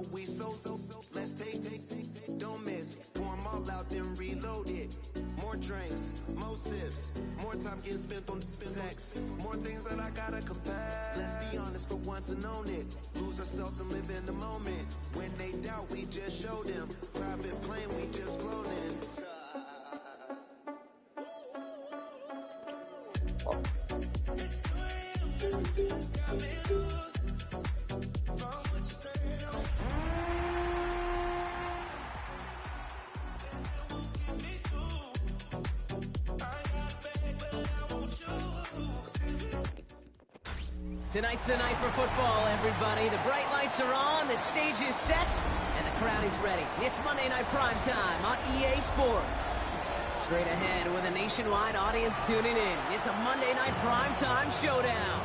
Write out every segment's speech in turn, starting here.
know we so. Let's take, don't miss. Pour 'em all out, then reload it. More drinks, more sips, more time getting spent on text. More things that I gotta confess. Let's be honest for once and own it. Lose ourselves and live in the moment. When they doubt, we just show them. Private plane, we just floating. Tonight's the night for football, everybody. The bright lights are on, the stage is set, and the crowd is ready. It's Monday Night Primetime on EA Sports. Straight ahead with a nationwide audience tuning in. It's a Monday Night Primetime showdown.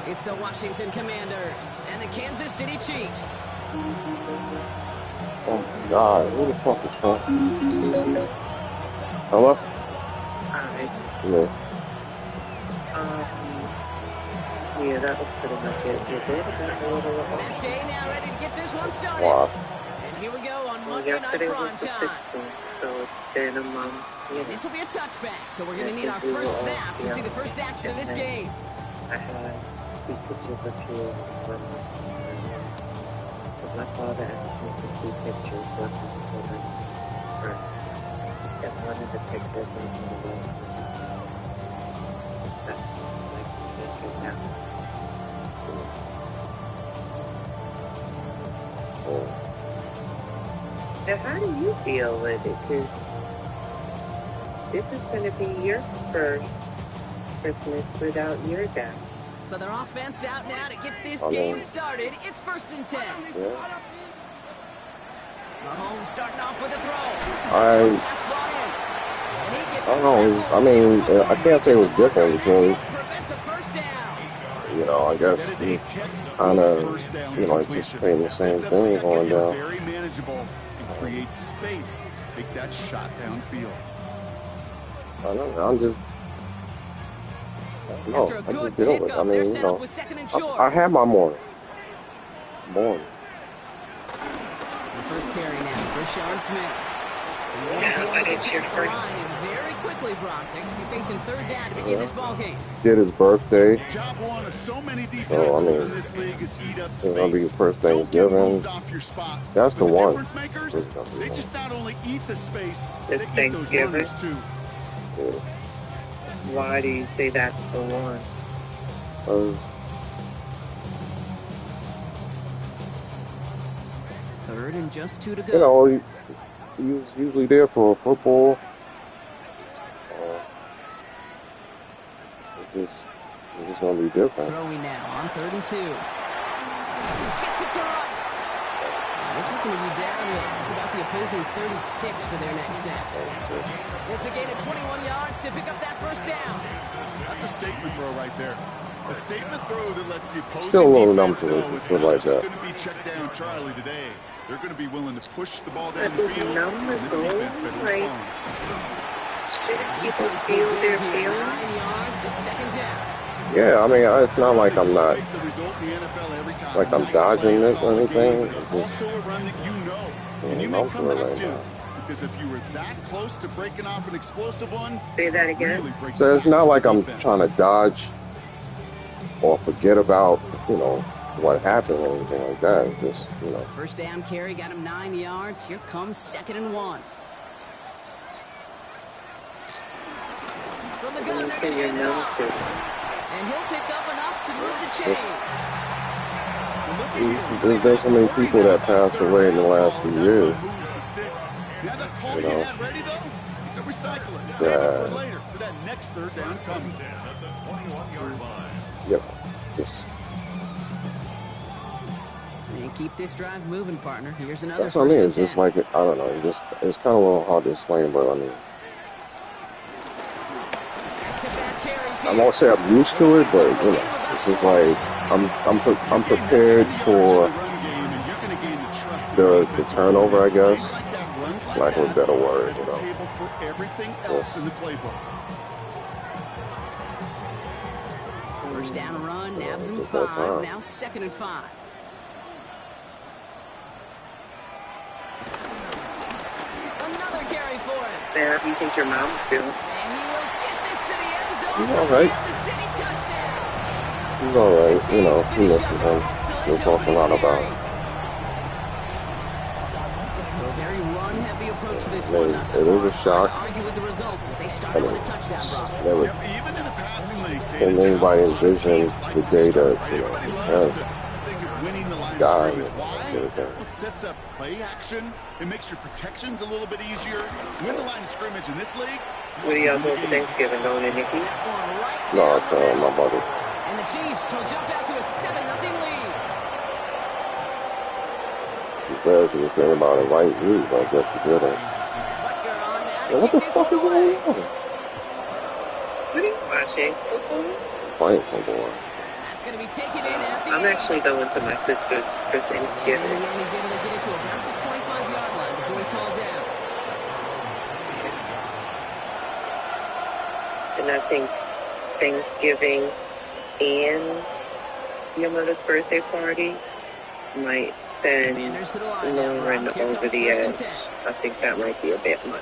It's the Washington Commanders and the Kansas City Chiefs. Oh my God, who the fuck is that? Hello? Hi. Yeah. Yeah, that was pretty much it. Is it? Okay, now ready to get this one started. Wow. And here we go on Monday Night Yesterday was the Primetime. 16th, so it's been a month. Yeah. This will be a touchback, so we're going to need our first snap to see the first action of this game. I had two pictures of you from my father asked me to see pictures of my children first. And one of the pictures was in the room. Stuff like pictures now. So how do you feel with it? Because this is going to be your first Christmas without your dad. So their offense out now to get this game started. It's 1st and 10. Yeah. Mahomes starting off with a throw. I don't know. I mean, I can't say it was different between, you know, I guess he kind of, you know, anticipating the same thing going down. Very manageable and create space to take that shot downfield. I don't know. I'm just, no, I just deal with it. I mean, you know, I had my morning. The first carry now for Sean Smith. Yeah, but it's your first. Very quickly, Brock. They're going to be facing 3rd down to begin this ball game. Did his birthday. Job one of so many details So, I mean, in this league is eat up it's gonna be space. the first Don't get Thanksgiving. moved off your spot. That's the But one. difference makers, they just not only eat the space, It's they eat those Thanksgiving. runners too. Yeah. Why do you say that's the one? Third and just 2 to go. You know, he was usually there for football. It's just gonna be different. Throwing now on 3rd and 2. Gets it to Rice. This is going to be down at about the opposing 36 for their next snap. It's a gain of 21 yards to pick up that first down. That's a statement throw right there. A statement throw that lets the opposing Still a little defense numb to it, know it's feel not like just that. going to be check down Charlie today. They're going to be willing to push the ball down That the is field, numb and this goal, defense better right? respond. Shouldn't people feel their 9 feelings? yards, it's 2nd down. Yeah, I mean, it's not like I'm not, Take the result in the NFL every time. like I'm Nice dodging play, it or solid anything. game, but It's It's just, also a run that you know. Yeah, And you may I'm come feeling back right too. now. Because if you were that close to breaking off an explosive one, Say that again. really break so the it's backs not of like the I'm defense. trying to dodge or forget about, you know, what happened or anything like that. It's just, you know. First down carry got him 9 yards. Here comes 2nd and 1. From the gun, they're going to hand it off. And he'll pick up enough to move the chains. There's been so many people that passed away in the last few years. You know, Later for that next 3rd down coming. yep, just And keep this drive moving, partner. Here's another that's what I mean. first It's just and 10. like, I don't know, it's kind of a little hard to explain, but I mean, I won't say I'm used to it, but you know, it's just like I'm prepared for the turnover, I guess, lack of a better word, you know. Everything else in the playbook. First down run, nabs him Just that 5. time. Now 2nd and 5. Another carry for him. Man, how do you think your mom's doing? And he will get this to the end zone. He's all right. Kansas City touchdown. He's all right. You know, Chiefs he finish misses up him. an excellent We'll talk a lot opening about it. series. So a very run-heavy approach to this Man, one thus it far. is a shock. Hard to argue with the results as they started with a touchdown, Brock. Never Yep, even in a passing league, can anybody envision the day that, you know, everybody he loves has to think of winning the line guy of and scrimmage. Why? get it done. It sets up play action. It makes your protections a little bit easier. Win the line of scrimmage in this league. What are y'all doing for Thanksgiving? Going to Nikki? That one right No, down it's the middle. my mother. And the Chiefs will jump out to a 7-0 lead. She said she was saying about it right view, but I guess she didn't. Butker on now Yeah, to what the kick this fuck one is going away. on? What are you watching? Football? Playing football. That's going to be taken in at the I'm end. actually going to my sister's for And in Thanksgiving. the end, he's able to get it to about the 25-yard line before he's hauled down. And I think Thanksgiving and your mother's birthday party might send Commanders to the line now. Lauren Brock, here over comes the first and edge. 10. I think that might be a bit much.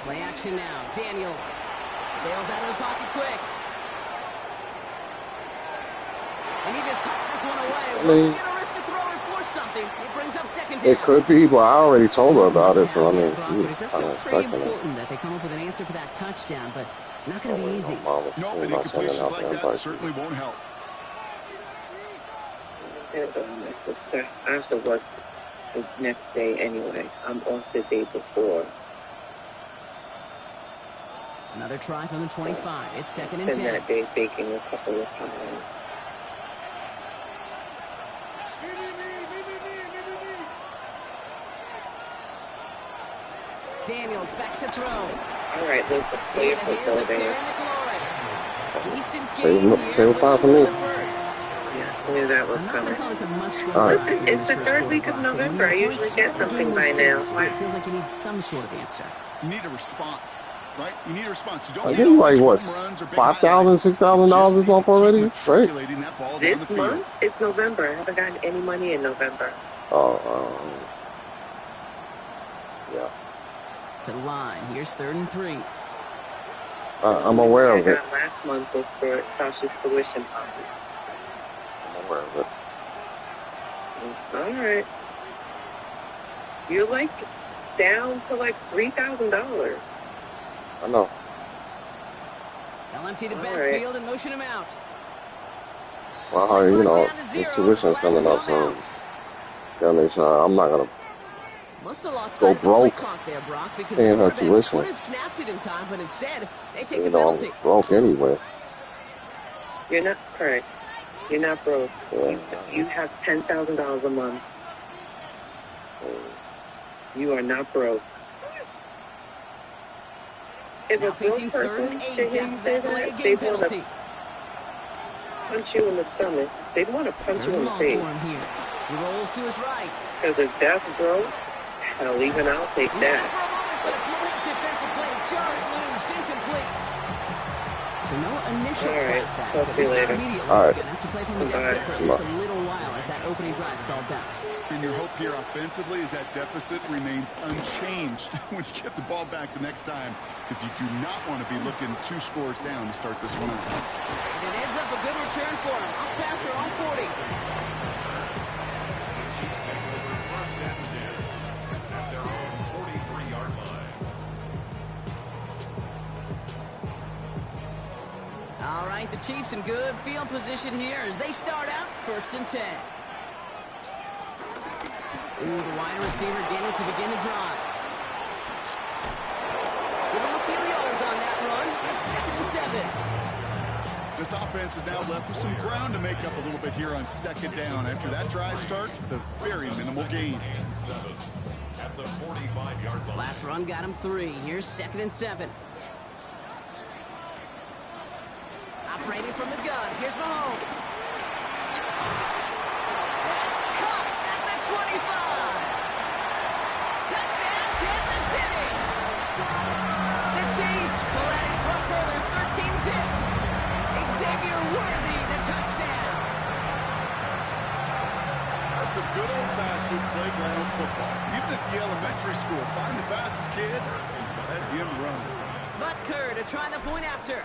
Play action now. Daniels bails out of the pocket quick. And he just hucks this one away. Wasn't going to risk a throw or force something. It brings up second down. It could be, but I already told her about it, so I mean, Brock, she but was it does kind feel of pretty expecting it. important that they come up with an answer for that touchdown, but not going to be easy. Mom was No, thinking but about sending incompletions out like the that invite. certainly won't help. And my sister. I have to work the next day anyway. I'm off the day before. Another try from the 25. It's second and Spend 10. that day baking a couple of times. Daniels back to throw. All right, let's play In a the football hands of Terry there. McLaurin. Decent Save game him- here. save a but five for short me. of the first. Yeah, I knew that was I'm not going coming. to call this a must-win All right. drive here in It's this the first third quarter, week of Brock, but when November. your I usually opponent get started the something game by with now. 6, it feels like you need some sort of answer. You need a response, right? You need a response. You don't I need think all like these what, home runs or big $5,000, highlights. $6,000 this month already, right? Matriculating that ball down This the field. month, it's November. I haven't gotten any money in November. Oh, yeah. To the line. Here's 3rd and 3. I'm aware I of it. got last month was for Sasha's tuition party. I'm aware of it. All right. You're like down to like $3,000. I know. They'll empty the All backfield and motion him out. Well, you know, Down to his zero. tuition's coming up Flags soon. come out. Yeah, so I'm not gonna. Must have lost Go sight of the play broke clock there, Brock, because paying the her quarterback tuition. could have snapped it in time, but instead they take You a know, penalty. I'm broke anyway. You're not correct. You're not broke. Yeah. You have $10,000 a month. You are not broke. If Now a broke facing 3rd person and 8 to hear you after say that delay that, game they'd want penalty. to punch you in the stomach. They'd want to punch Third you in and the long face. for him here. He rolls to his right. Because if that's broke, hell, even I'll take Now that. for a moment, but a great defensive play to jar it loose, incomplete. So no initial All right, crackback, talk at to you least not later. immediately. All right. Gonna have to play from a Bye. deficit for at least a little while as that opening drive stalls out. And your hope here offensively is that deficit remains unchanged when you get the ball back the next time, because you do not want to be looking 2 scores down to start this one out. And it ends up a good return for him. Up past their own 40. All right, the Chiefs in good field position here as they start out 1st and 10. Ooh, the wide receiver getting to begin the drive. Give him a few yards on that run. It's 2nd and 7. This offense is now left with some ground to make up a little bit here on 2nd down after that drive starts with a very minimal gain. Last run got him 3. Here's 2nd and 7. Operating from the gun. Here's Mahomes. That's caught at the 25. Touchdown, Kansas City. The Chiefs pull at it from further. 13-zip. Xavier Worthy, the touchdown. A some good old-fashioned playground football. Even at the elementary school, find the fastest kid, let him run. Butker to try the point after.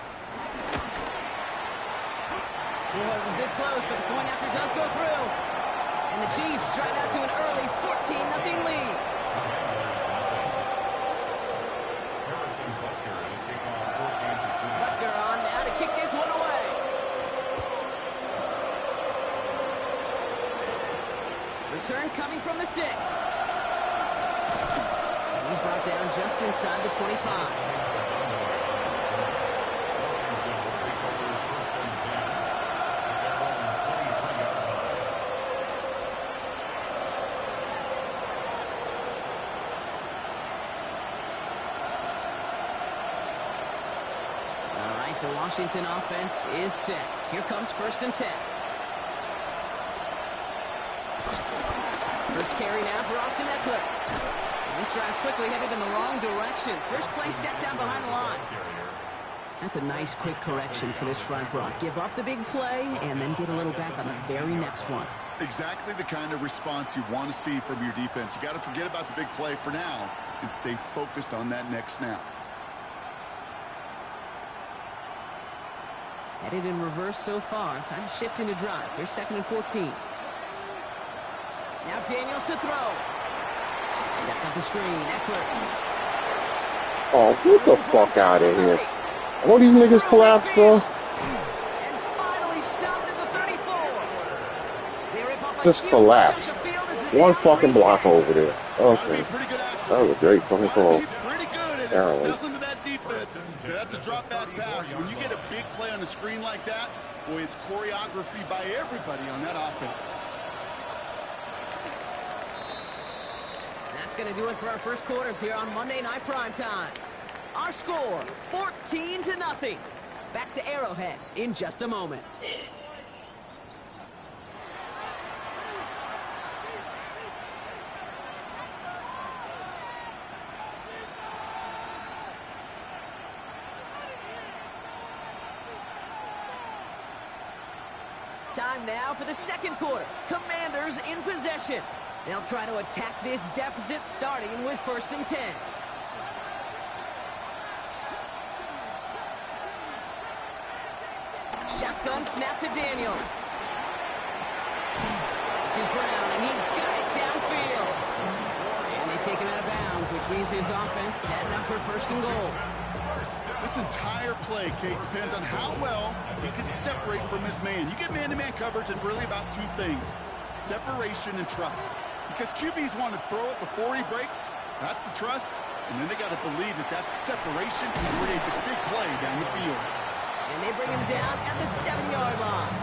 Was it close, but the point after does go through. And the Chiefs stride out to an early 14-0 lead. Butker on now to kick this one away. Return coming from the 6. And he's brought down just inside the 25. The Washington offense is set. Here comes 1st and 10. First carry now for Austin Eckler. And this drive's quickly headed in the wrong direction. First play set down behind the line. That's a nice quick correction for this front, Brock. Give up the big play and then get a little back on the very next one. Exactly the kind of response you want to see from your defense. You got to forget about the big play for now and stay focused on that next snap. Headed in reverse so far. Time to shift into drive. Here's 2nd and 14. Now Daniels to throw. Sets up the screen. Eckler. Oh, get the fuck out of here. All these niggas collapse, bro. And finally shoved to the 34. They rip off a Just huge collapse. chunk of field as the One down fucking block resets. over there. Okay. That was a great fucking call. Pretty good at Apparently. settling to that defense. That's a drop back pass. When you get a big play on the screen like that, boy, it's choreography by everybody on that offense. That's going to do it for our first quarter here on Monday Night Primetime. Our score, 14-0. Back to Arrowhead in just a moment. Time now for the second quarter. Commanders in possession. They'll try to attack this deficit starting with 1st and 10. Shotgun snap to Daniels. This is Brown, and he's got it downfield. And they take him out of bounds, which means his offense setting up for 1st and goal. This entire play, Kate, depends on how well he can separate from his man. You get man-to-man coverage, it's really about two things, separation and trust. Because QBs want to throw it before he breaks, that's the trust, and then they got to believe that that separation can create the big play down the field. And they bring him down at the 7-yard line.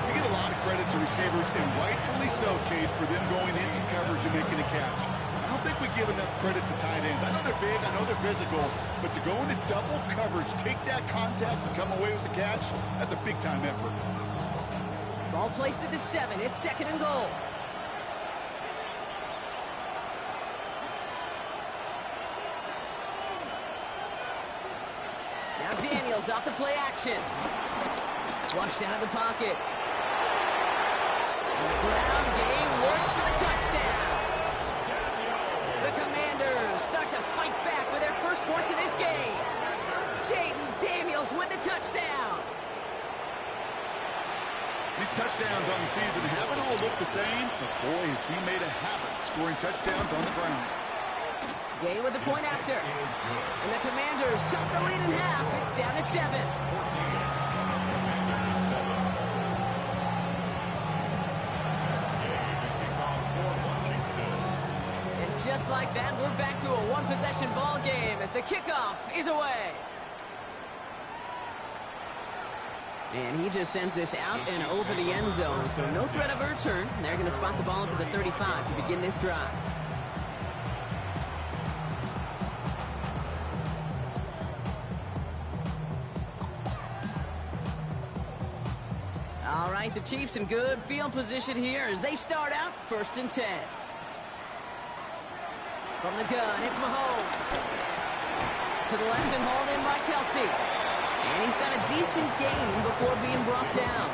You get a lot of credit to receivers, and rightfully so, Kate, for them going into coverage and making a catch. I don't think we give enough credit to tight ends. I know they're big, I know they're physical, but to go into double coverage, take that contact and come away with the catch, that's a big-time effort. Ball placed at the 7. It's 2nd and goal. Now Daniels off the play action. Washed out of the pocket. And the ground game works for the touchdown. The Commanders start to fight back with their first points of this game. Jaden Daniels with the touchdown. These touchdowns on the season haven't all looked the same, but boy, has he made a habit scoring touchdowns on the ground. Gay with the point after. And the Commanders chop the lead in half. It's down to 7. And just like that, we're back to a one-possession ball game as the kickoff is away. And he just sends this out and over the end zone, so no threat of a return. They're going to spot the ball up at the 35 to begin this drive. All right, the Chiefs in good field position here as they start out 1st and 10. From the gun, it's Mahomes. To the left and hauled in by Kelsey. And he's got a decent gain before being brought down.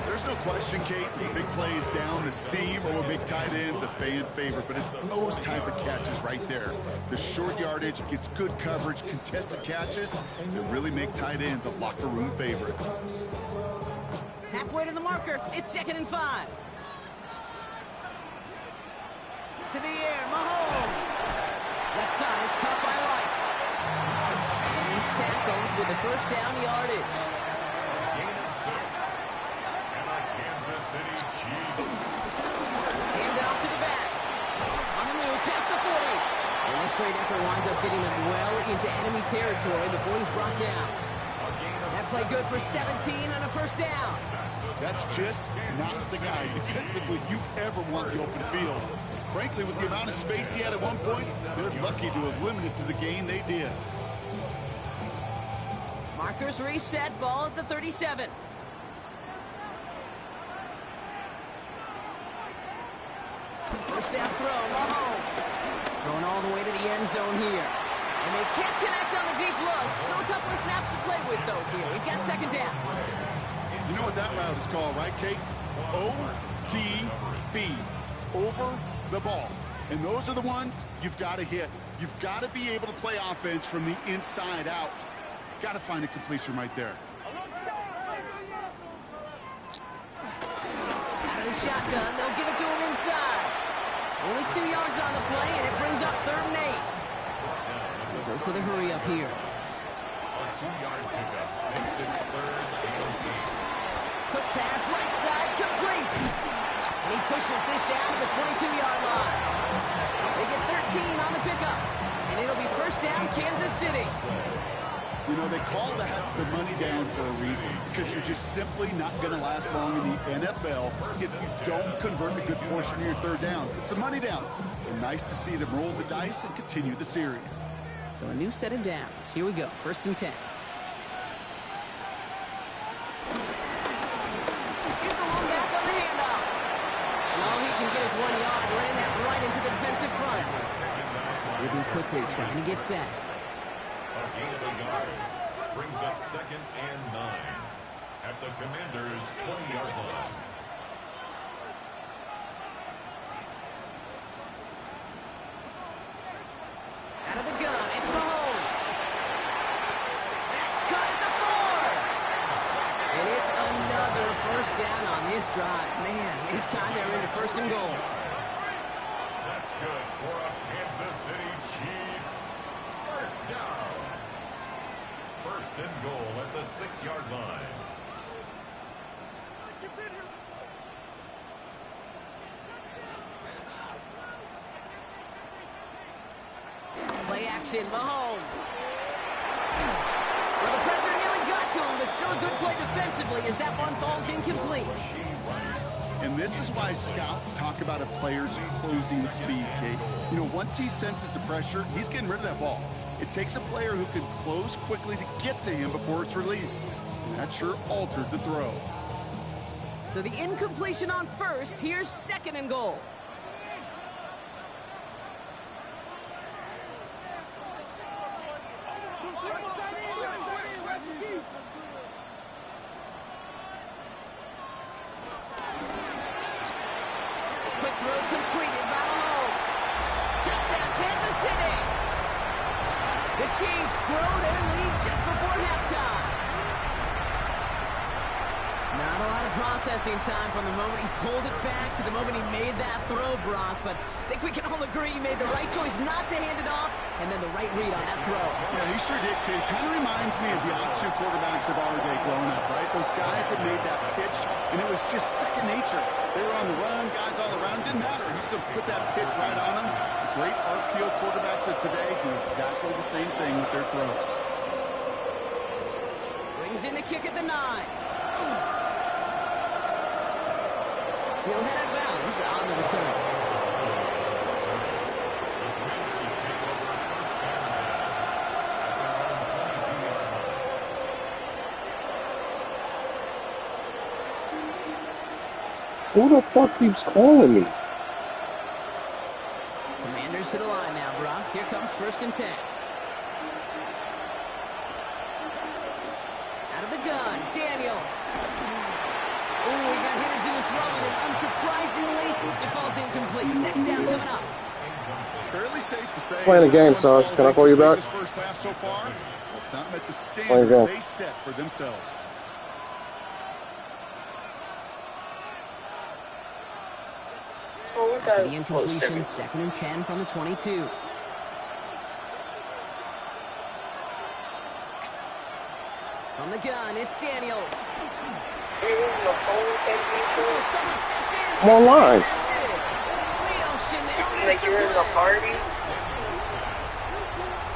There's no question, Kate, big plays down the seam or big tight ends, a fan favorite, but it's those type of catches right there. The short yardage, gets good coverage, contested catches that really make tight ends a locker room favorite. Halfway to the marker, it's 2nd and 5. To the air, Mahomes. Left side, it's caught by Rice. And he's tackled with the first down yardage. Gain of 6. And the Kansas City Chiefs. Hand off to the back. On the move, past the 40. And this great effort winds up getting him well into enemy territory before he's brought down. That play good for 17 on a first down. That's just not the guy defensively you ever want the open field. Frankly, with the amount of space he had at one point, they're lucky to have limited to the gain they did. Markers reset, ball at the 37. First down throw, Mahomes. Going all the way to the end zone here. And they can't connect on the deep look. Still a couple of snaps to play with, though, here. We've got 2nd down. You know what that route is called, right, Kate? OTB. Over the ball. And those are the ones you've got to hit. You've got to be able to play offense from the inside out. Got to find a completion right there. Out of the shotgun, they'll give it to him inside. Only 2 yards on the play, and it brings up 3rd and 8. Dose of the hurry up here. A 2-yard pickup makes it 3rd and 8. Quick pass, right side, complete. And he pushes this down to the 22-yard line. They get 13 on the pickup. And it'll be first down, Kansas City. You know, they call that the money down for a reason, because you're just simply not going to last long in the NFL if you don't convert a good portion of your 3rd downs. It's a money down. And nice to see them roll the dice and continue the series. So a new set of downs. Here we go, 1st and 10. Here's the long back on the handoff. And all he can get is 1 yard, ran that right into the defensive front. Moving quickly, trying to get set. A gain of a yard brings up 2nd and 9 at the Commanders' 20-yard line. Out of the gun, it's Mahomes. That's cut at the 4. And it's another first down on this drive. Man, this time they're into 1st and goal. That's good for a Kansas City Chiefs. First down. 1st and goal at the 6-yard line. Play action, Mahomes. Well, the pressure nearly got to him, but still a good play defensively as that one falls incomplete. And this is why scouts talk about a player's closing speed, Kate. You know, once he senses the pressure, he's getting rid of that ball. It takes a player who can close quickly to get to him before it's released. And that sure altered the throw. So the incompletion on 1st, here's 2nd and goal. Quick throw completed by Mahomes. Touchdown, Kansas City. The Chiefs grow their lead just before halftime. Not a lot of processing time from the moment he pulled it back to the moment he made that throw, Brock. But I think we can all agree he made the right choice not to hand it off, and then the right read on that throw. Yeah, he sure did, Kate. Kind of reminds me of the option quarterbacks of our day growing up, right? Those guys that made that pitch, and it was just second nature. They were on the run, guys all around. Didn't matter. He's going to put that pitch right on them. The great RPO quarterbacks of today do exactly the same thing with their throws. Brings in the kick at the 9. He'll head out of bounds on the return. Who the fuck keeps calling me? Commanders to the line now, Brock. Here comes 1st and 10. gun, Daniels. Ooh, he got hit as he was throwing, and unsurprisingly, it falls incomplete. Second down coming up. Fairly safe to say. Playing a game, Sarge. Can I call you back? This first half so far, it's not met the standard they set for themselves. After the incompletion, 2nd and 10 from the 22. From the gun, it's Daniels. Someone stepped in. I'm online. Like you're in the party?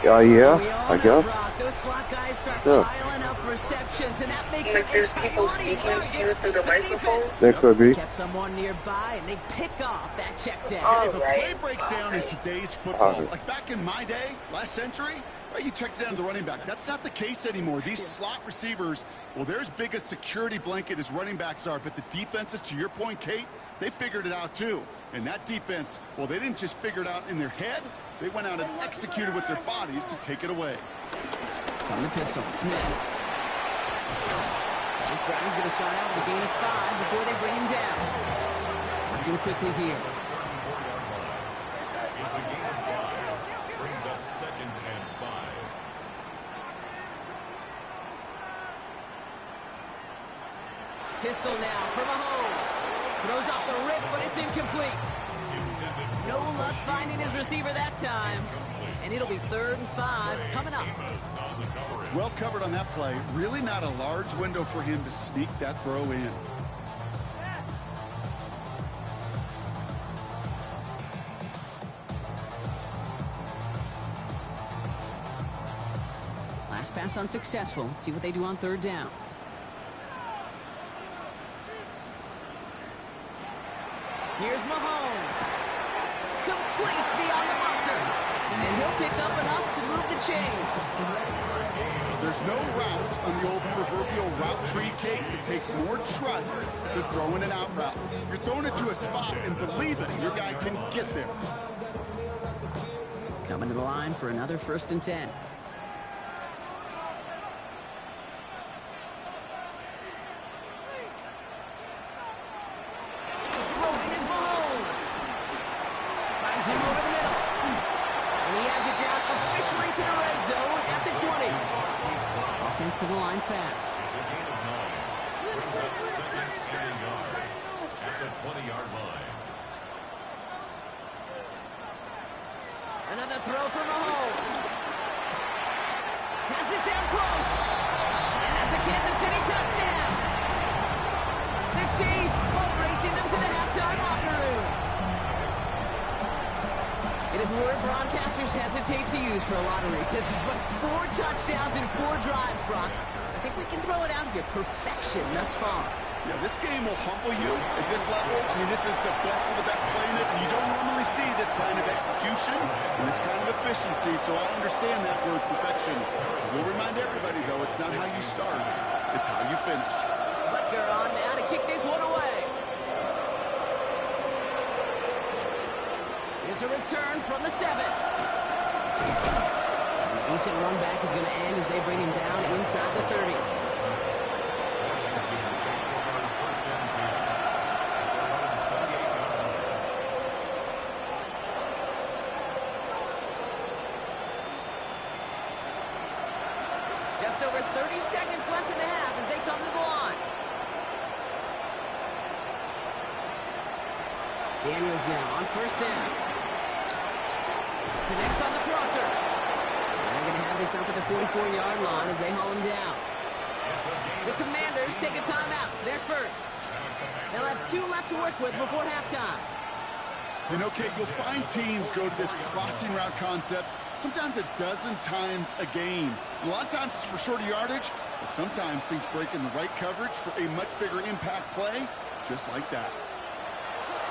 Yeah, I guess. Those slot guys start Yeah. piling up receptions, and that makes Like there's them people a speaking to you through the for microphone? defense. There could be. Kept someone nearby, and they pick off that check down. Oh. If a play breaks down in today's football, like back in my day, last century, right, you checked it down to the running back. That's not the case anymore. These slot receivers, well, they're as big a security blanket as running backs are, but the defenses, to your point, Kate, they figured it out too. And that defense, well, they didn't just figure it out in their head. They went out and executed with their bodies to take it away. On the pistol, Smith. This drive's going to start out with a gain of 5 before they bring him down. Working quickly here. It's a gain of 5. Brings up 2nd and 5. Pistol now for Mahomes. Throws off the rip, but it's incomplete. No luck finding his receiver that time. And it'll be 3rd and 5 coming up. Well covered on that play. Really not a large window for him to sneak that throw in. Last pass unsuccessful. Let's see what they do on 3rd down. Here's Mahomes. Complete beyond the marker. And he'll pick up enough to move the chains. There's no routes on the old proverbial route tree, Kate. It takes more trust than throwing an out route. You're throwing it to a spot and believing your guy can get there. Coming to the line for another 1st and 10. Throwing is Mahomes. Finds him over the middle. And he has it down officially to the red zone at the 20. Offense to the line fast. It's a gain of 9. Brings up 2nd and a yard at the 20-yard line. Another throw for Mahomes. Has it down close. And that's a Kansas City touchdown. The Chiefs both racing them to the halftime locker room. It is a word broadcasters hesitate to use for a lot of reasons, but 4 touchdowns in 4 drives, Brock. I think we can throw it out here. Perfection thus far. Yeah, this game will humble you at this level. I mean, this is the best of the best playing it, and you don't normally see this kind of execution and this kind of efficiency, so I understand that word perfection. We'll remind everybody, though, it's not how you start, it's how you finish. Butker on now to kick this one away. Here's a return from the 7. A decent run back is going to end as they bring him down inside the 30. Just over 30 seconds left in the half as they come to the line. Daniels now on 1st down. Connects on the crosser. And they're going to have this up at the 44-yard line as they haul him down. The Commanders take a timeout. They're first. They'll have 2 left to work with before halftime. You know, Kate, you'll find teams go to this crossing route concept sometimes a dozen times a game. And a lot of times it's for shorter yardage, but sometimes things break in the right coverage for a much bigger impact play, just like that.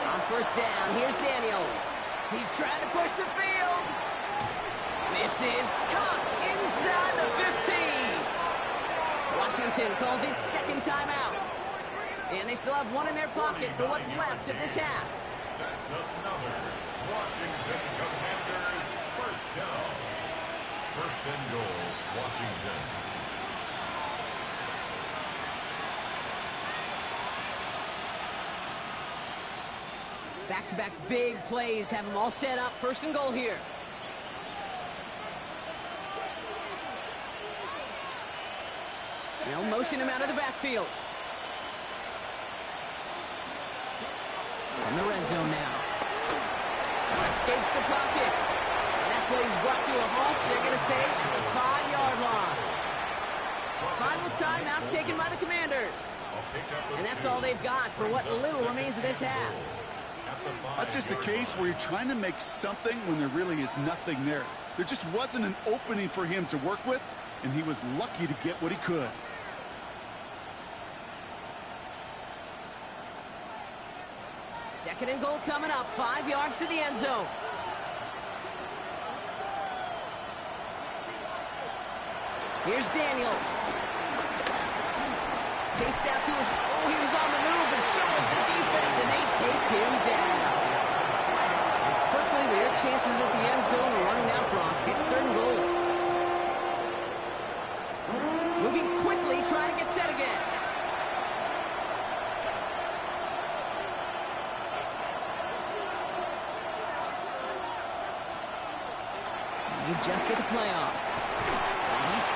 On 1st down, here's Daniels. He's trying to push the field. This is caught inside the 15. Washington calls it 2nd timeout. And they still have 1 in their pocket for what's left of this half. That's another Washington Commanders 1st down. 1st and goal, Washington. Back-to-back big plays have them all set up. First and goal here. They'll motion him out of the backfield. From the red zone now. Escapes the pocket. And that play is brought to a halt. They're going to say at the 5-yard line. Final timeout taken by the Commanders. And that's all they've got for what little remains of this half. That's just a case where you're trying to make something when there really is nothing there. There just wasn't an opening for him to work with, and he was lucky to get what he could. Second and goal coming up, 5 yards to the end zone. Here's Daniels. Chased out to his... Oh, he was on the move, but so was the defense, and they take him down. And quickly, their chances at the end zone are running out, Brock. It's third and goal. Moving quickly, trying to get set again. And you just get the play off.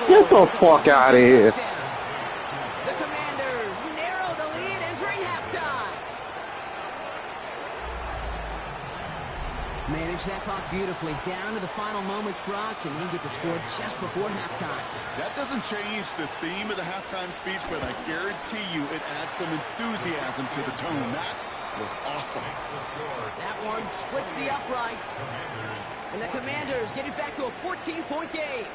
Get the fuck out of here. The Commanders narrow the lead entering halftime. Manage that clock beautifully down to the final moments, Brock, and they get the score just before halftime. That doesn't change the theme of the halftime speech, but I guarantee you it adds some enthusiasm to the tone. That was awesome. That one splits the uprights. And the Commanders get it back to a 14-point game.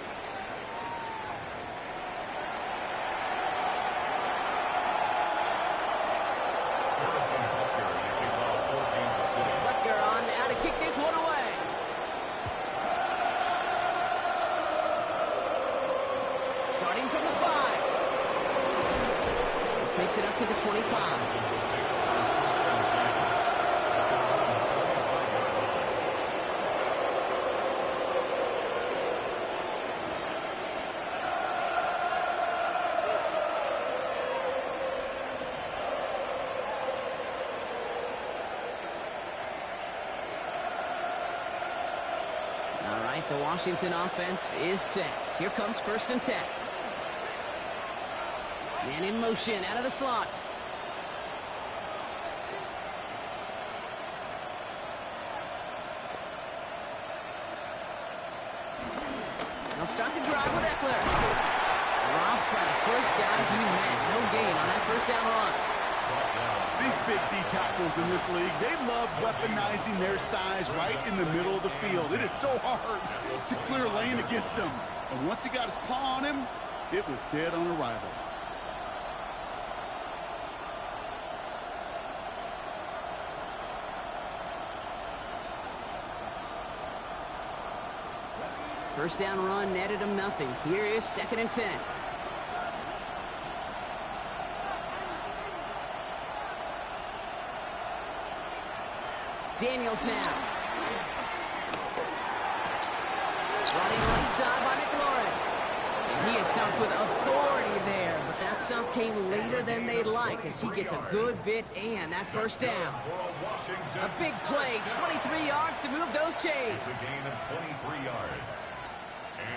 Makes it up to the 25. All right, the Washington offense is set. Here comes 1st and 10. Man in motion, out of the slot. They'll start the drive with Eckler. Drop for the first down he met. No gain on that first down run. These big D tackles in this league, they love weaponizing their size right in the middle of the field. It is so hard to clear lane against him. And once he got his paw on him, it was dead on arrival. First down run netted him nothing. Here is 2nd and 10. Daniels now. Running right side by McLaurin. And he is stumped with authority there, but that stump came later than they'd like as he gets a good bit and that first down. A big play, 23 yards to move those chains. It's a gain of 23 yards.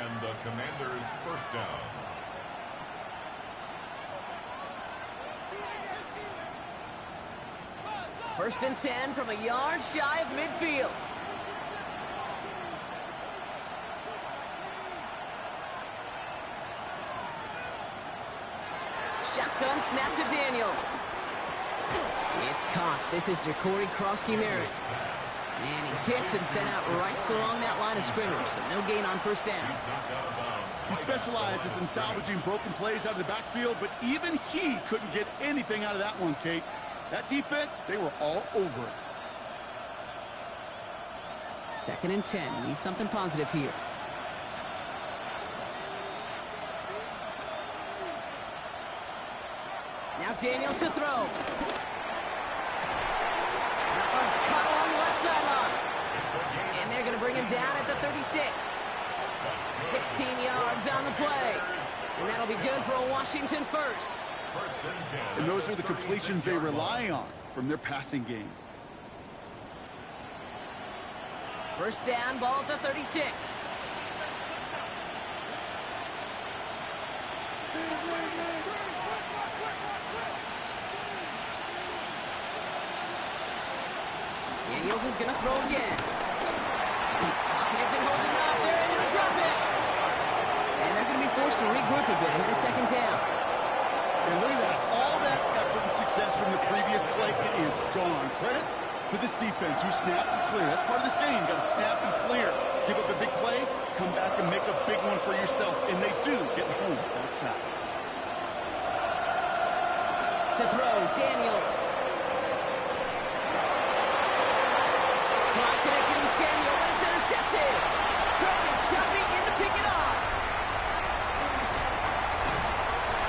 And the Commanders' first down. First and 10 from a yard shy of midfield. Shotgun snap to Daniels. It's caught. This is Jacory Krosky-Merritt. And he's hit and sent out right along that line of scrimmage, so no gain on first down. He specializes in salvaging broken plays out of the backfield, but even he couldn't get anything out of that one, Kate. That defense, they were all over it. 2nd and 10. Need something positive here. Now Daniels to throw. That one's caught along the left sideline. And they're going to bring him down at the 36. 16 yards on the play. And that'll be good for a Washington first. And those are the completions they rely on from their passing game. First down, ball at the 36. Daniels is going to throw again. Pocket isn't holding up. They're able to drop it. And they're going to be forced to regroup a bit ahead of second down. And look at that. All that effort and success from the previous play, it is gone. Credit to this defense who snapped and cleared. That's part of this game. Got to snap and clear. Give up a big play, come back and make a big one for yourself. And they do get home with that sack. To throw, Daniels. Clock connected with Samuel, but it's intercepted. Trevor Duffy in to pick it up.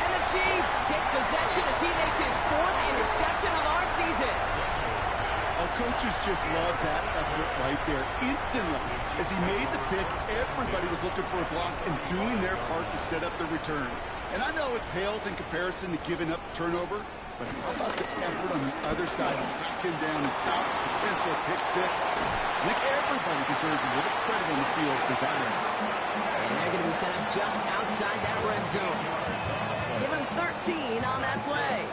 And the Chiefs take possession as he makes his 4th interception of our season. Our coaches just love that effort right there. Instantly, as he made the pick, everybody was looking for a block and doing their part to set up the return. And I know it pales in comparison to giving up the turnover, but how about the effort on the other side to track him down and stop a potential pick six? I think everybody deserves a little credit on the field for that. And they're going to be set up just outside that red zone. Give him 13 on that play.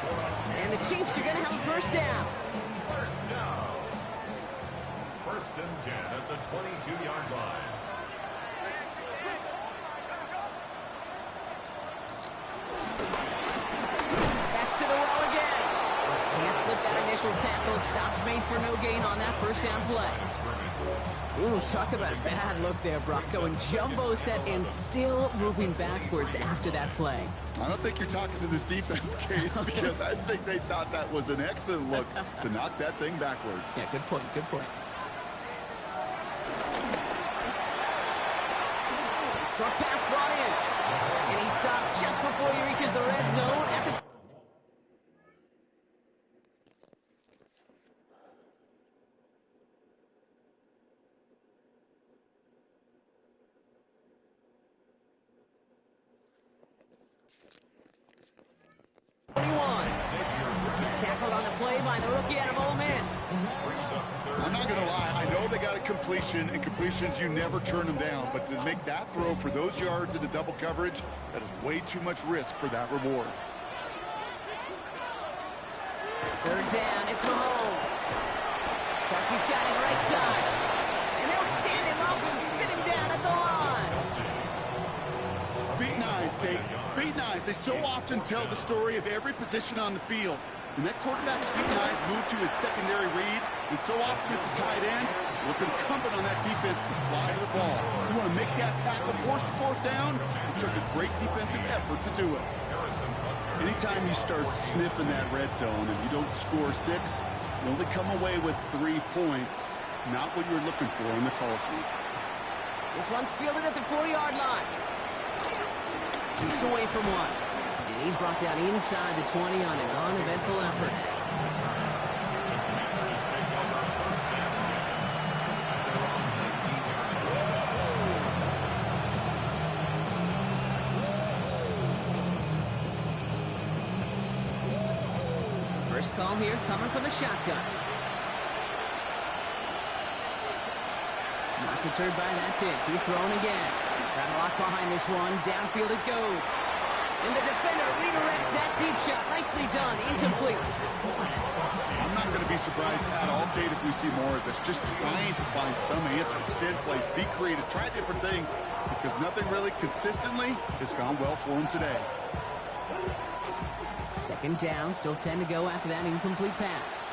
And the Chiefs are going to have a first down. First down. First and 10 at the 22-yard line. Can't slip that initial tackle. Stops made for no gain on that first down play. Ooh, talk about a bad look there, Brock. Going jumbo set and still moving backwards after that play. I don't think you're talking to this defense, Kate, because I think they thought that was an excellent look to knock that thing backwards. Yeah, good point, good point. Short pass brought in. And he stopped just before he reaches the red zone at the 21. Tackled on the play by the rookie out of Ole Miss. I'm not going to lie. I know they got a completion, and completions, you never turn them down. But to make that throw for those yards into double coverage, that is way too much risk for that reward. Third down, it's Mahomes. Kelsey's got it right side. And they'll stand him up and sit him down at the line. Feet and eyes, Kate. Feet and eyes. They so often tell the story of every position on the field. And that quarterback's feet and eyes move to his secondary read, and so often it's a tight end. Well, it's incumbent on that defense to fly to the ball. You want to make that tackle, force the fourth down. It took a great defensive effort to do it. Anytime you start sniffing that red zone and you don't score 6, you only come away with 3 points. Not what you're looking for in the call sheet. This one's fielded at the 4-yard line. Keeps away from one. And he's brought down inside the 20 on an uneventful effort. First call here coming from the shotgun. Not deterred by that pick. He's throwing again. Got a lock behind this one. Downfield it goes. And the defender redirects that deep shot. Nicely done. Incomplete. I'm not going to be surprised at all, Kate, if we see more of this. Just trying to find some answer. Extend plays. Be creative. Try different things. Because nothing really consistently has gone well for him today. Second down. Still 10 to go after that incomplete pass.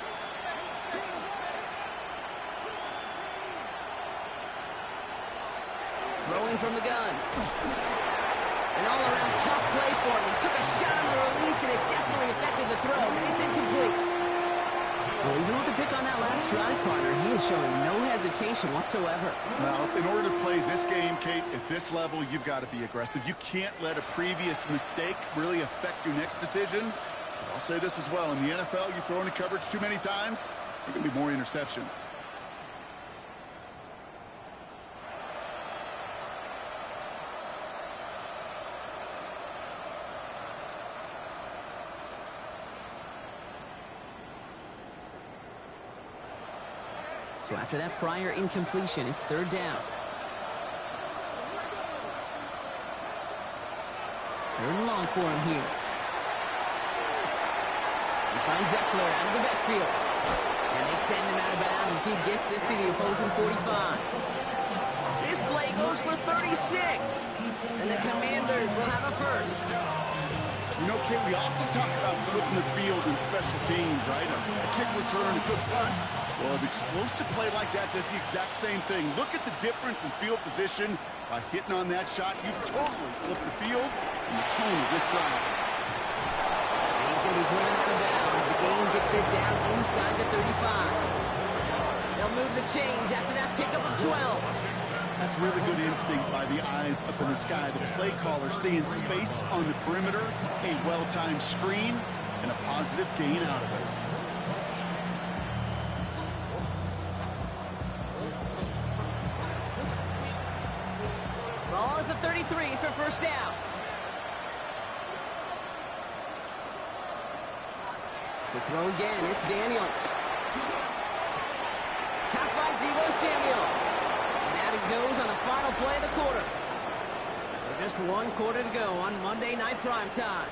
Throwing from the gun. An all-around tough play for him. He took a shot on the release, and it definitely affected the throw. It's incomplete. Well, even with the pick on that last drive, partner, he is showing no hesitation whatsoever. Well, in order to play this game, Kate, at this level, you've got to be aggressive. You can't let a previous mistake really affect your next decision. But I'll say this as well. In the NFL, you throw into coverage too many times, there can be more interceptions. So after that prior incompletion, it's third down. Third and long for him here. He finds Eckler out of the backfield. And they send him out of bounds as he gets this to the opposing 45. This play goes for 36. And the Commanders will have a first. You know, Kate, we often talk about flipping the field in special teams, right? A kick return, a good punt. Well, an explosive play like that does the exact same thing. Look at the difference in field position by hitting on that shot. You've totally flipped the field and the tone of this drive. And he's going to be driven out of bounds. The game gets this down inside the 35. They'll move the chains after that pickup of 12. That's really good instinct by the eyes up in the sky. The play caller seeing space on the perimeter, a well-timed screen, and a positive gain out of it. Ball at the 33 for first down. To throw again, it's Daniels. Capped by Deebo Samuel. He goes on the final play of the quarter. So just one quarter to go on Monday Night Primetime.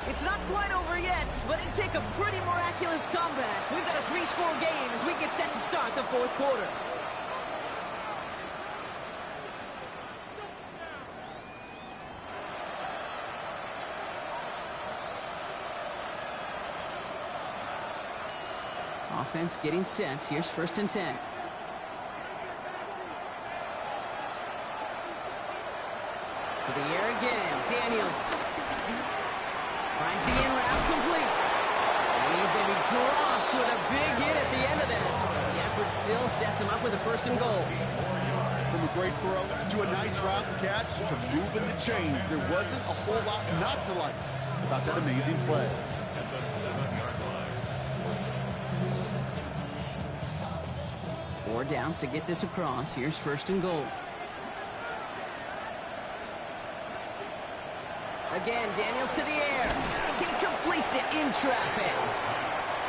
It's not quite over yet, but it'd take a pretty miraculous comeback. We've got a 3-score game as we get set to start the fourth quarter. Offense getting set. Here's first and 10. To the air again, Daniels. Finds the in route complete. And he's going to be dropped with a big hit at the end of that. But the effort still sets him up with a first and goal. From a great throw to a nice route catch to moving the chains. There wasn't a whole lot not to like about that amazing play. At the 7-yard line. 4 downs to get this across. Here's first and goal. Again, Daniels to the air. He completes it in traffic.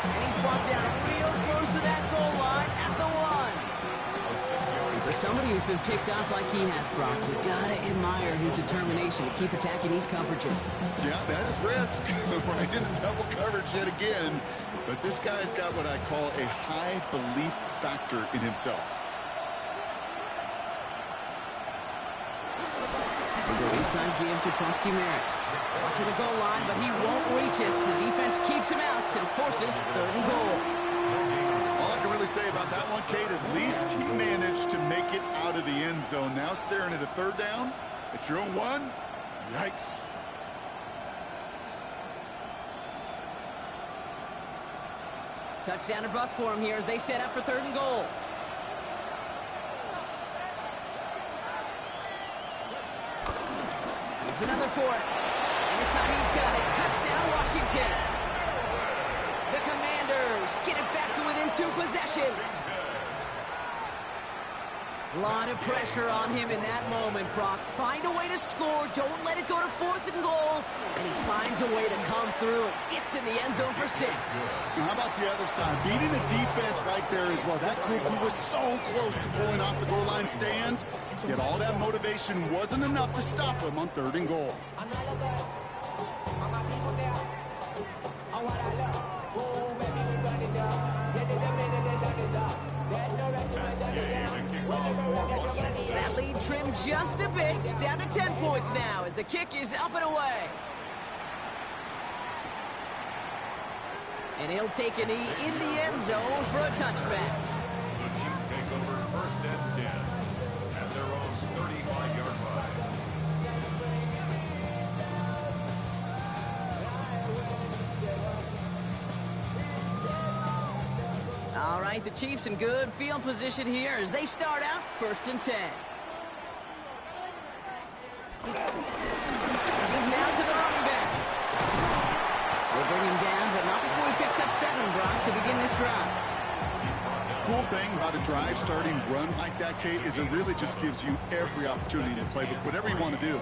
And he's brought down real close to that goal line at the 1. And for somebody who's been picked off like he has, Brock, you gotta admire his determination to keep attacking these coverages. Yeah, that is risk. Right into double coverage yet again. But this guy's got what I call a high belief factor in himself. Inside give to Krosky Merritt. To the goal line, but he won't reach it. The defense keeps him out and forces third and goal. All I can really say about that one, Kate, at least he managed to make it out of the end zone. Now staring at a third down at your own 1. Yikes. Touchdown or bust for him here as they set up for third and goal. There's another for it. And this time he's got it. Touchdown, Washington. The Commanders get it back to within 2 possessions. A lot of pressure on him in that moment, Brock. Find a way to score. Don't let it go to 4th and goal. And he finds a way to come through and gets in the end zone for 6. Now, how about the other side? Beating the defense right there as well. That group who was so close to pulling off the goal line stand, yet all that motivation wasn't enough to stop him on third and goal. That lead trimmed just a bit, down to 10 points now as the kick is up and away. And he'll take a knee in the end zone for a touchback. The Chiefs take over first and 10 at their own 35-yard line. All right, the Chiefs in good field position here as they start out first and 10. Now to the running back. We'll bring him down, but not before he picks up 7, Brock, to begin this drive. Cool thing about a drive starting run like that, Kate, is it really just gives you every opportunity to play whatever you want to do.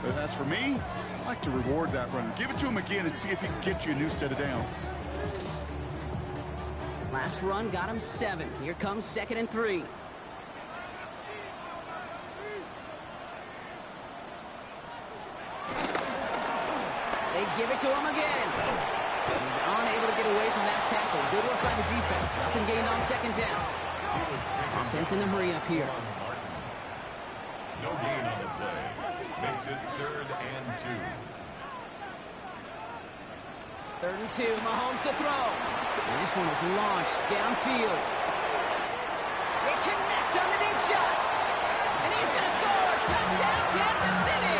But as for me, I like to reward that runner. Give it to him again and see if he can get you a new set of downs. Last run got him 7. Here comes 2nd and 3. They give it to him again. He's unable to get away from that tackle. Good work by the defense. Nothing gained on 2nd down. Offense in the hurry up here. No gain on the play. Makes it 3rd and 2. 3rd and 2. Mahomes to throw. And this one is launched downfield. They connect on the deep shot. And he's going to score. Touchdown, Kansas City.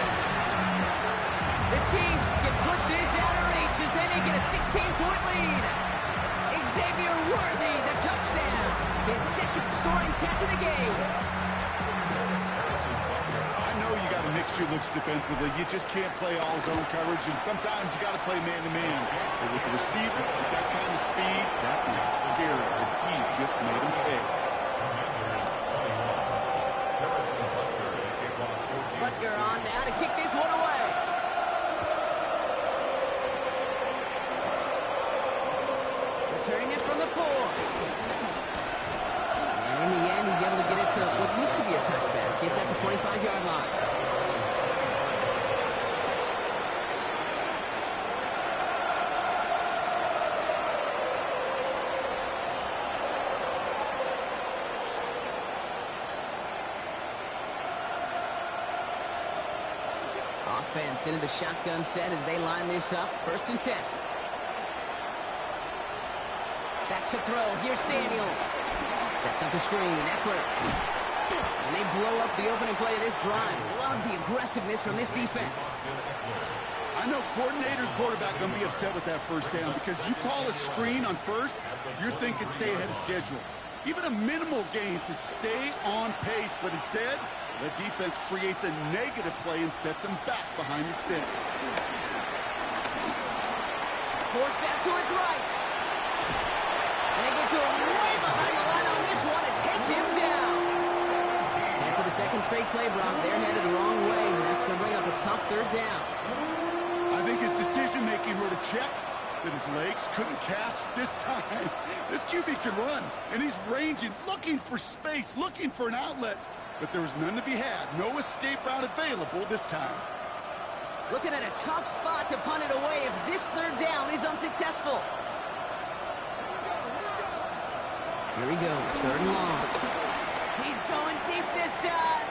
The Chiefs can put this out of reach as they make it a 16-point lead. Xavier Worthy, the touchdown. His 2nd scoring catch of the game. I know you got to mix your looks defensively. You just can't play all zone coverage, and sometimes you got to play man-to-man. But with a receiver with that kind of speed, that is scary, and he just made him pay. Butker on now to kick this one away. Returning it from the 4. And in the end, he's able to get it to what used to be a touchback. It's at the 25-yard line. Offense into the shotgun set as they line this up. 1st and 10. Back to throw. Here's Daniels. Sets up the screen. Eckler. And they blow up the opening play of this drive. Love the aggressiveness from this defense. I know coordinator and quarterback going to be upset with that 1st down because you call a screen on 1st, you're thinking stay ahead of schedule. Even a minimal gain to stay on pace, but instead, the defense creates a negative play and sets him back behind the sticks. Forced back to his right. And they get to him way behind the line on this one and take him down. And for the 2nd straight play, Brock, they're headed the wrong way, and that's going to bring up a tough 3rd down. I think his decision-making wrote a check that his legs couldn't catch this time. This QB can run, and he's ranging, looking for space, looking for an outlet. But there was none to be had. No escape route available this time. Looking at a tough spot to punt it away if this 3rd down is unsuccessful. Here he goes, 3rd and long. He's going deep this time.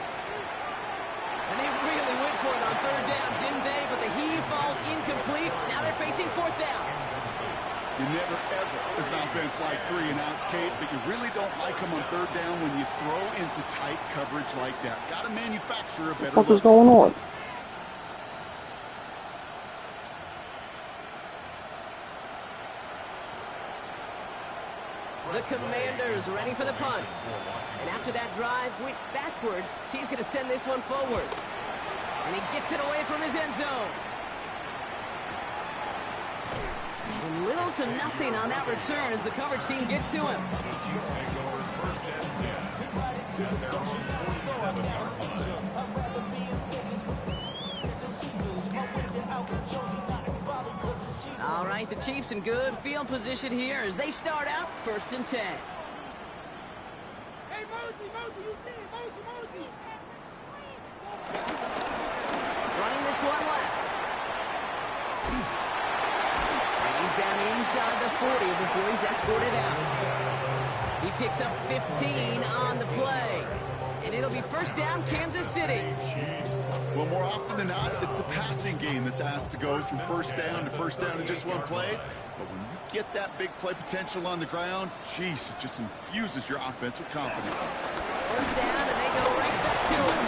And they really went for it on 3rd down, didn't they? But the heave falls incomplete. Now they're facing 4th down. You never, ever, as an offense, like 3 and outs, Kate, but you really don't like them on 3rd down when you throw into tight coverage like that. Got to manufacture a better What look. is going on? The Commanders ready for the punt. And after that drive went backwards, he's going to send this one forward. And he gets it away from his end zone. And little to nothing on that return as the coverage team gets to him. All right, the Chiefs in good field position here as they start out 1st and 10. Hey, Mosey, you see it, Mosey. Running this one left. And he's down inside the 40 before he's escorted out. He picks up 15 on the play. And it'll be 1st down, Kansas City. Well, more often than not, it's the passing game that's asked to go from 1st down to 1st down in just one play. But when you get that big play potential on the ground, geez, it just infuses your offense with confidence. 1st down, and they go right back to him.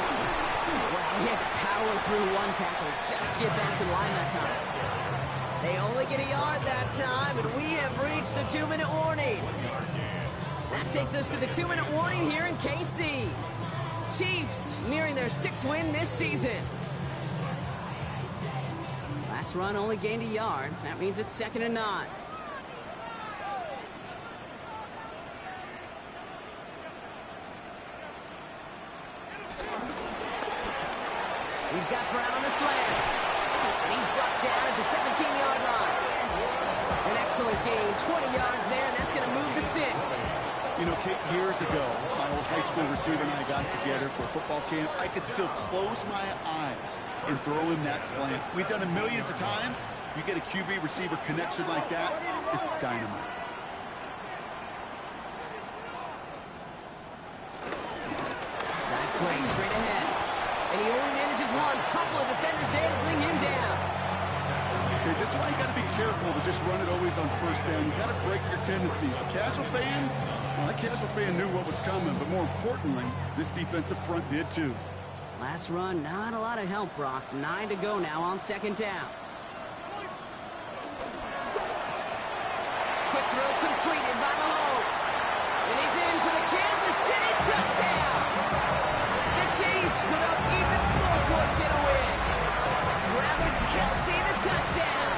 Well, he had to power through one tackle just to get back to the line that time. They only get a yard that time, and we have reached the 2-minute warning. That takes us to the 2-minute warning here in KC. Chiefs nearing their 6th win this season. Last run only gained a yard. That means it's 2nd and 9. He's got Brown on the slant. And he's brought down at the 17-yard line. An excellent gain, 20 yards there, and that's going to move the sticks. You know, Kate, years ago, my old high school receiver and I got together for a football camp. I could still close my eyes and throw him that slant. We've done it millions of times. You get a QB receiver connection like that, it's dynamite. Dive play straight ahead. And he only manages one. Couple of defenders there to bring him down. Okay, this is why you got to be careful to just run it always on first down. You got to break your tendencies. Casual fan, well, that casual fan knew what was coming, but more importantly, this defensive front did too. Last run, not a lot of help, Brock. 9 to go now on second down. Quick throw completed by Mahomes. And he's in for the Kansas City touchdown. The Chiefs put up even more points in a win. Travis Kelce, the touchdown.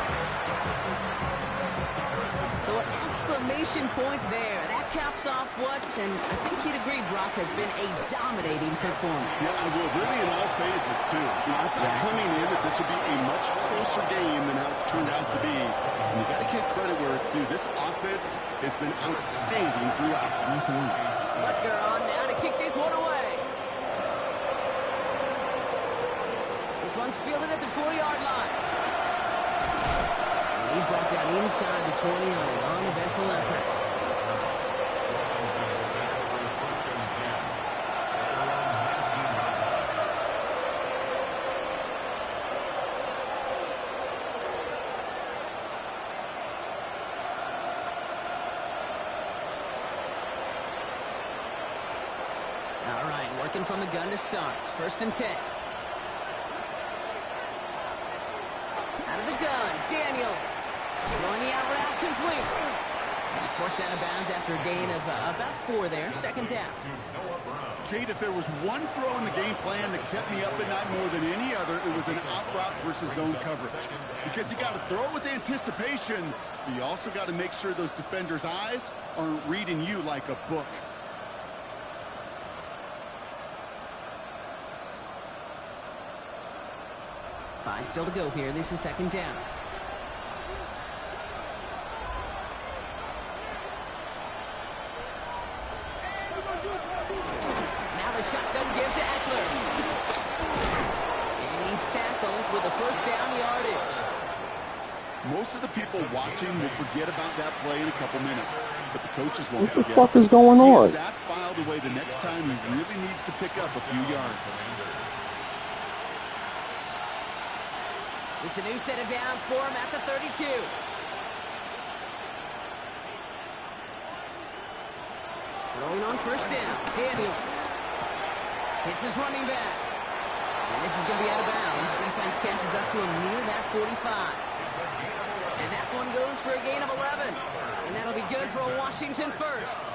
So an exclamation point there. That caps off what, and I think you'd agree, Brock, has been a dominating performance. Yeah, I will. Really in all phases, too. You know, I thought coming in that this would be a much closer game than how it's turned out to be. And you got to give credit where it's due. This offense has been outstanding throughout. Butker on now to kick this one away. This one's fielded at the 4-yard line. And he's brought down inside the 20 on an uneventful effort. All right, working from the gun to start. 1st and 10. Out of the gun, Daniels. Throwing the out route complete. And he's forced out of bounds after a gain of about 4 there. 2nd down. Kate, if there was one throw in the game plan that kept me up at night more than any other, it was an out route versus zone coverage. Because you got to throw with anticipation, but you also got to make sure those defenders' eyes aren't reading you like a book. Five still to go here. This is 2nd down. Now the shotgun give to Eckler. And he's tackled with a 1st down yardage. Most of the people watching will forget about that play in a couple minutes, but the coaches won't What the forget. fuck is going He on? has that filed away the next time he really needs to pick up a few yards. It's a new set of downs for him at the 32. Rolling on 1st down, Daniels. Hits his running back. And this is going to be out of bounds. Defense catches up to him near that 45. And that one goes for a gain of 11. And that'll be good for a Washington 1st.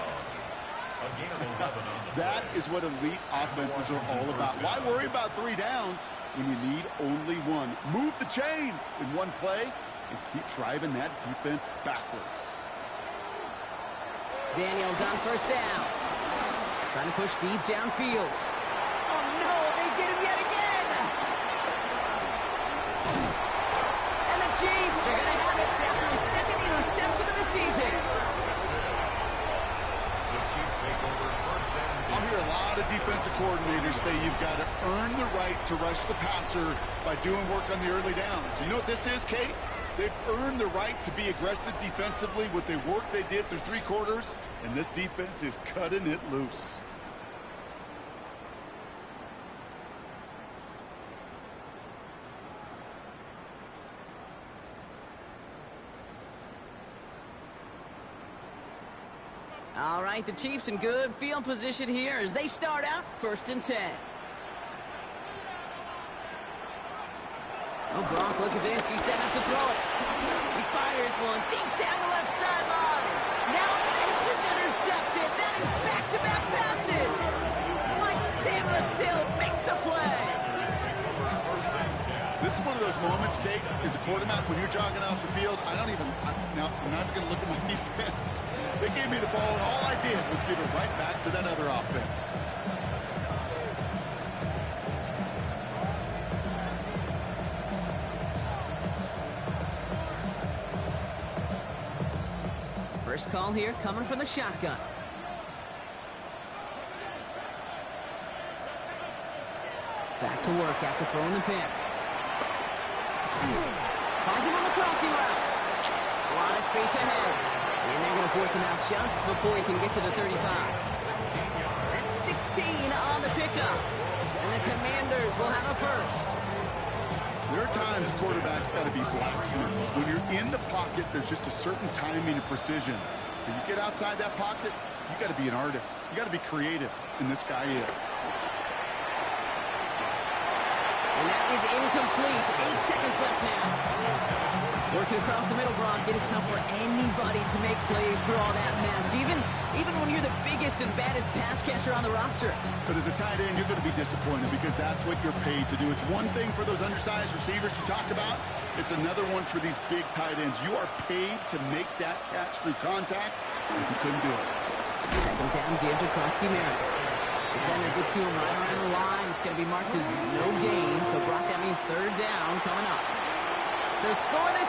That is what elite offenses are all about. Why worry about 3 downs when you need only one? Move the chains in one play and keep driving that defense backwards. Daniels on 1st down. Trying to push deep downfield. Oh no, they get him yet again. And the Chiefs are going to have it after his 2nd interception of the season. I'll hear a lot of defensive coordinators say you've got to earn the right to rush the passer by doing work on the early downs. You know what this is, Kate? They've earned the right to be aggressive defensively with the work they did through 3 quarters, and this defense is cutting it loose. All right, the Chiefs in good field position here as they start out 1st and 10. Oh, Brock, look at this. He's set up to throw it. He fires one deep down the left sideline. Now this is intercepted. That is back-to-back passes. Mike Samuel makes the play. This is one of those moments, Kate, as a quarterback, when you're jogging off the field, I'm not even going to look at my defense. They gave me the ball, and all I did was give it right back to that other offense. First call here coming from the shotgun. Back to work after throwing the pick. Finds him on the crossing route. A lot of space ahead. And they're going to force him out just before he can get to the 35. That's 16 on the pickup. And the Commanders will have a first. There are times a quarterback's got to be blacksmiths. When you're in the pocket, there's just a certain timing and precision. When you get outside that pocket, you got to be an artist. You got to be creative, and this guy is. And that is incomplete. 8 seconds left now. Working across the middle, Brock. It is tough for anybody to make plays through all that mess, even when you're the biggest and baddest pass catcher on the roster. But as a tight end, you're going to be disappointed because that's what you're paid to do. It's one thing for those undersized receivers you talk about. It's another one for these big tight ends. You are paid to make that catch through contact, and you couldn't do it. Second down give to Krosky-Merritt. Defender gets to him right around the line. It's going to be marked as no gain. So, Brock, that means third down coming up. So score this